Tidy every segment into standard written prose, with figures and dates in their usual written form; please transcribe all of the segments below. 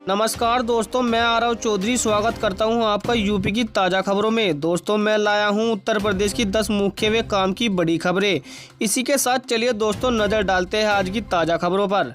नमस्कार दोस्तों, मैं आरव चौधरी स्वागत करता हूं आपका यूपी की ताज़ा खबरों में। दोस्तों, मैं लाया हूं उत्तर प्रदेश की 10 मुख्य व काम की बड़ी खबरें। इसी के साथ चलिए दोस्तों नज़र डालते हैं आज की ताज़ा खबरों पर।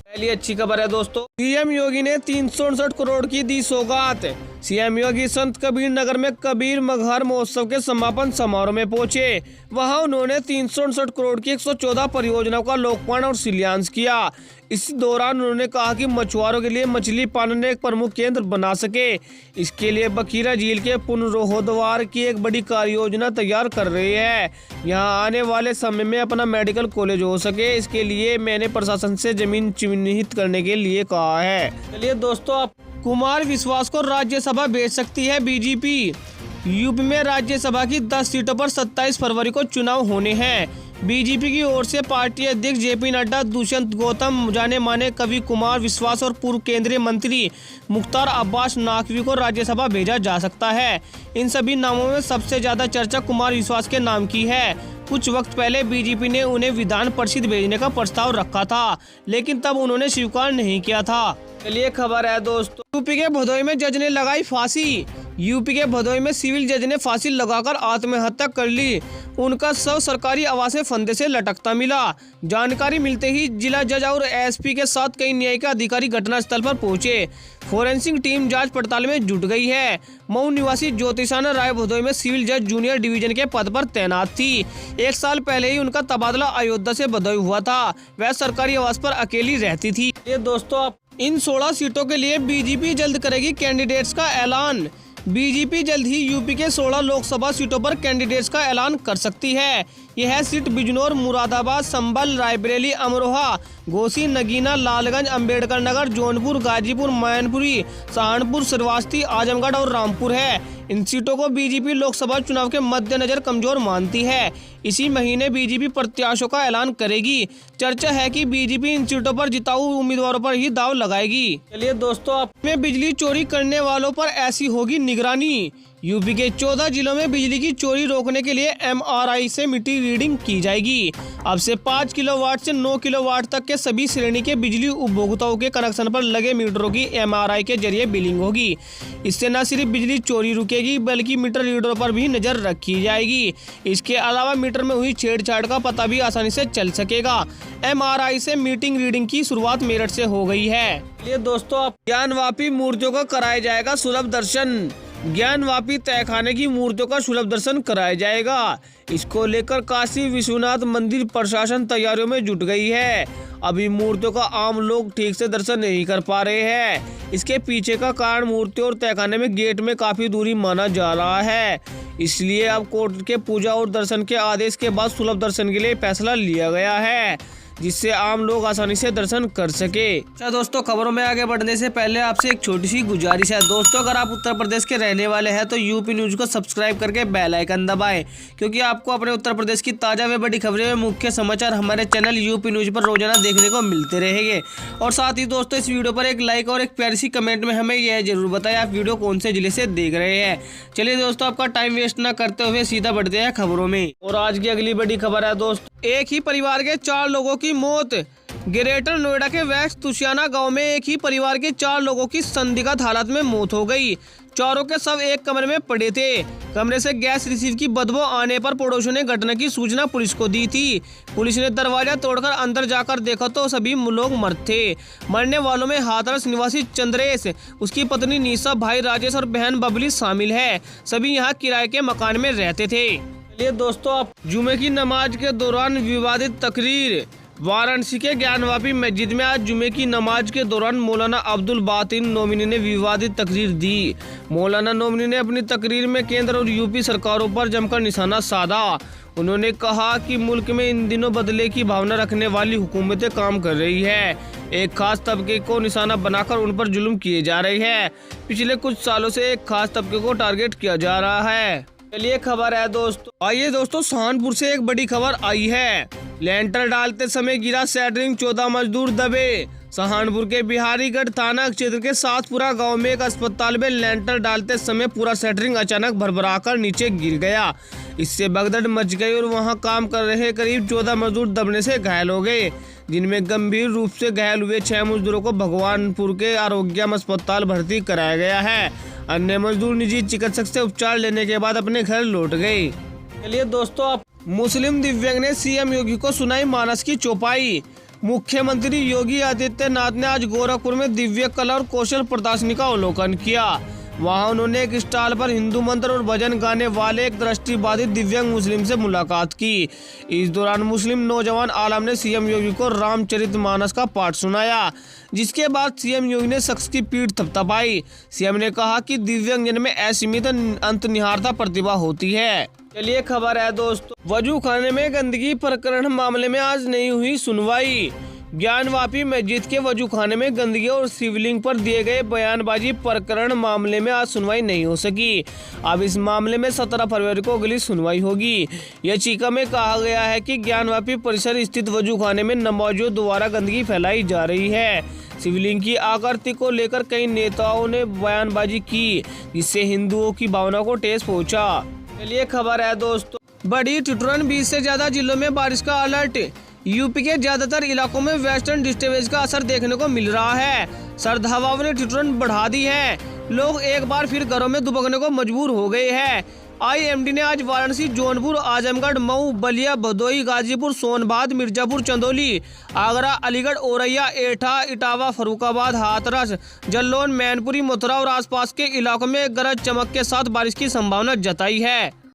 पहली अच्छी खबर है दोस्तों, सीएम योगी ने 359 करोड़ की दी सौगात। सीएम योगी संत कबीर नगर में कबीर मगहर महोत्सव के समापन समारोह में पहुंचे। वहां उन्होंने 359 करोड़ की 114 परियोजनाओं का लोकार्पण और शिलान्यास किया। इस दौरान उन्होंने कहा कि मछुआरों के लिए मछली पालन एक प्रमुख केंद्र बना सके, इसके लिए बखीरा झील के पुनरोद्धार की एक बड़ी कार्य योजना तैयार कर रही है। यहां आने वाले समय में अपना मेडिकल कॉलेज हो सके, इसके लिए मैंने प्रशासन से जमीन चिन्हित करने के लिए कहा है। चलिए दोस्तों, आप कुमार विश्वास को राज्यसभा भेज सकती है बीजेपी। यूपी में राज्यसभा की 10 सीटों पर 27 फरवरी को चुनाव होने हैं। बीजेपी की ओर से पार्टी अध्यक्ष जेपी नड्डा, दुष्यंत गौतम, जाने माने कवि कुमार विश्वास और पूर्व केंद्रीय मंत्री मुख्तार अब्बास नकवी को राज्यसभा भेजा जा सकता है। इन सभी नामों में सबसे ज्यादा चर्चा कुमार विश्वास के नाम की है। कुछ वक्त पहले बीजेपी ने उन्हें विधान परिषद भेजने का प्रस्ताव रखा था, लेकिन तब उन्होंने स्वीकार नहीं किया था। चलिए खबर है दोस्तों, यूपी के भदोही में जज ने लगाई फांसी। यूपी के भदोही में सिविल जज ने फांसी लगाकर आत्महत्या कर ली। उनका शव सरकारी आवास में फंदे से लटकता मिला। जानकारी मिलते ही जिला जज और एसपी के साथ कई न्यायिक अधिकारी घटनास्थल पर पहुंचे। फोरेंसिक टीम जांच पड़ताल में जुट गई है। मऊ निवासी ज्योतिषाना राय भदोही में सिविल जज जूनियर डिवीजन के पद पर तैनात थी। 1 साल पहले ही उनका तबादला अयोध्या से भदोही हुआ था। वह सरकारी आवास पर अकेली रहती थी। ये दोस्तों, इन 16 सीटों के लिए बीजेपी जल्द करेगी कैंडिडेट्स का ऐलान। बीजेपी जल्द ही यूपी के 16 लोकसभा सीटों पर कैंडिडेट्स का ऐलान कर सकती है। यह सीट बिजनौर, मुरादाबाद, संभल, रायबरेली, अमरोहा, घोसी, नगीना, लालगंज, अंबेडकर नगर, जौनपुर, गाजीपुर, मैनपुरी, सहारनपुर, श्रावस्ती, आजमगढ़ और रामपुर है। इन सीटों को बीजेपी लोकसभा चुनाव के मद्देनजर कमजोर मानती है। इसी महीने बीजेपी प्रत्याशियों का ऐलान करेगी। चर्चा है कि बीजेपी इन सीटों पर जिताऊ उम्मीदवारों पर ही दाव लगाएगी। चलिए दोस्तों, में बिजली चोरी करने वालों पर ऐसी होगी निगरानी। यूपी के 14 जिलों में बिजली की चोरी रोकने के लिए MRI से मीटर रीडिंग की जाएगी। अब से 5 किलोवाट से 9 किलोवाट तक के सभी श्रेणी के बिजली उपभोक्ताओं के कनेक्शन पर लगे मीटरों की MRI के जरिए बिलिंग होगी। इससे न सिर्फ बिजली चोरी रुकेगी, बल्कि मीटर रीडरों पर भी नजर रखी जाएगी। इसके अलावा मीटर में हुई छेड़छाड़ का पता भी आसानी से चल सकेगा। MRI से मीटिंग रीडिंग की शुरुआत मेरठ से हो गई है। ये दोस्तों, ज्ञानवापी मूर्तियों का कराया जाएगा सुलभ दर्शन। ज्ञानवापी तहखाने की मूर्तियों का सुलभ दर्शन कराया जाएगा। इसको लेकर काशी विश्वनाथ मंदिर प्रशासन तैयारियों में जुट गई है। अभी मूर्तियों का आम लोग ठीक से दर्शन नहीं कर पा रहे हैं। इसके पीछे का कारण मूर्तियों और तहखाने में गेट में काफी दूरी माना जा रहा है। इसलिए अब कोर्ट के पूजा और दर्शन के आदेश के बाद सुलभ दर्शन के लिए फैसला लिया गया है, जिससे आम लोग आसानी से दर्शन कर सके। अच्छा दोस्तों, खबरों में आगे बढ़ने से पहले आपसे एक छोटी सी गुजारिश है। दोस्तों, अगर आप उत्तर प्रदेश के रहने वाले हैं तो यूपी न्यूज को सब्सक्राइब करके बेल आइकन दबाएं, क्योंकि आपको अपने उत्तर प्रदेश की ताज़ा व बड़ी खबरें व मुख्य समाचार हमारे चैनल यूपी न्यूज पर रोजाना देखने को मिलते रहेंगे। और साथ ही दोस्तों, इस वीडियो पर एक लाइक और एक प्यारी सी कमेंट में हमें यह जरूर बताएं आप वीडियो कौन से जिले से देख रहे हैं। चलिए दोस्तों, आपका टाइम वेस्ट न करते हुए सीधा बढ़ते हैं खबरों में। और आज की अगली बड़ी खबर है दोस्तों, एक ही परिवार के 4 लोगों की मौत। ग्रेटर नोएडा के वेस्ट तुशियाना गांव में एक ही परिवार के 4 लोगों की संदिग्ध हालत में मौत हो गई। चारों के शव एक कमरे में पड़े थे। कमरे से गैस रिसीव की बदबू आने पर पड़ोसियों ने घटना की सूचना पुलिस को दी थी। पुलिस ने दरवाजा तोड़कर अंदर जाकर देखा तो सभी लोग मर्द थे। मरने वालों में हाथरस निवासी चंद्रेश, उसकी पत्नी निशा, भाई राजेश और बहन बबली शामिल है। सभी यहाँ किराए के मकान में रहते थे। चलिए दोस्तों, जुमे की नमाज के दौरान विवादित तकरीर। वाराणसी के ज्ञानवापी मस्जिद में आज जुमे की नमाज के दौरान मौलाना अब्दुल बातिन नोमिनी ने विवादित तकरीर दी। मौलाना नोमिनी ने अपनी तकरीर में केंद्र और यूपी सरकारों पर जमकर निशाना साधा। उन्होंने कहा कि मुल्क में इन दिनों बदले की भावना रखने वाली हुकूमतें काम कर रही है। एक खास तबके को निशाना बनाकर उन पर जुल्म किए जा रहे हैं। पिछले कुछ सालों से एक खास तबके को टारगेट किया जा रहा है। चलिए खबर है दोस्तों, आइए दोस्तों, सहारनपुर से एक बड़ी खबर आई है। लेंटर डालते समय गिरा सेंटरिंग, 14 मजदूर दबे। सहारनपुर के बिहारीगढ़ थाना क्षेत्र के सातपुरा गांव में एक अस्पताल में लेंटर डालते समय पूरा सेंटरिंग अचानक भरभराकर नीचे गिर गया। इससे भगदड़ मच गई और वहां काम कर रहे करीब 14 मजदूर दबने से घायल हो गए, जिनमें गंभीर रूप से घायल हुए 6 मजदूरों को भगवानपुर के आरोग्यम अस्पताल भर्ती कराया गया है। अन्य मजदूर निजी चिकित्सक से उपचार लेने के बाद अपने घर लौट गए। चलिए दोस्तों, मुस्लिम दिव्यांग ने सीएम योगी को सुनाई मानस की चौपाई। मुख्यमंत्री योगी आदित्यनाथ ने आज गोरखपुर में दिव्य कला और कौशल प्रदर्शनी का अवलोकन किया। वहां उन्होंने एक स्टॉल पर हिंदू मंत्र और भजन गाने वाले एक दृष्टिबाधित दिव्यांग मुस्लिम से मुलाकात की। इस दौरान मुस्लिम नौजवान आलम ने सीएम योगी को रामचरितमानस का पाठ सुनाया, जिसके बाद सीएम योगी ने शख्स की पीठ थपथपाई। सीएम ने कहा कि दिव्यांगजन में असीमित अंतर्निहित प्रतिभा होती है। चलिए खबर है दोस्तों, वजू खाने में गंदगी प्रकरण मामले में आज नहीं हुई सुनवाई। ज्ञानवापी मस्जिद के वजू खाने में गंदगी और शिवलिंग पर दिए गए बयानबाजी प्रकरण मामले में आज सुनवाई नहीं हो सकी। अब इस मामले में 17 फरवरी को अगली सुनवाई होगी। याचिका में कहा गया है कि ज्ञानवापी परिसर स्थित वजू खाने में नमाजियों द्वारा गंदगी फैलाई जा रही है। शिवलिंग की आकृति को लेकर कई नेताओं ने बयानबाजी की, जिससे हिंदुओं की भावना को ठेस पहुँचा। चलिए खबर है दोस्तों, बड़ी ठिठुरन, 20 से ज्यादा जिलों में बारिश का अलर्ट। यूपी के ज्यादातर इलाकों में वेस्टर्न डिस्टर्बेंस का असर देखने को मिल रहा है। सर्द हवाओं ने ठिठुरन बढ़ा दी है। लोग एक बार फिर घरों में दुबकने को मजबूर हो गए हैं। आईएमडी ने आज वाराणसी, जौनपुर, आजमगढ़, मऊ, बलिया, भदोही, गाजीपुर, सोनभद्र, मिर्जापुर, चंदौली, आगरा, अलीगढ़, औरैया, एटा, इटावा, फरुखाबाद, हाथरस, जल्लोन, मैनपुरी, मथुरा और आसपास के इलाकों में गरज चमक के साथ बारिश की संभावना जताई है।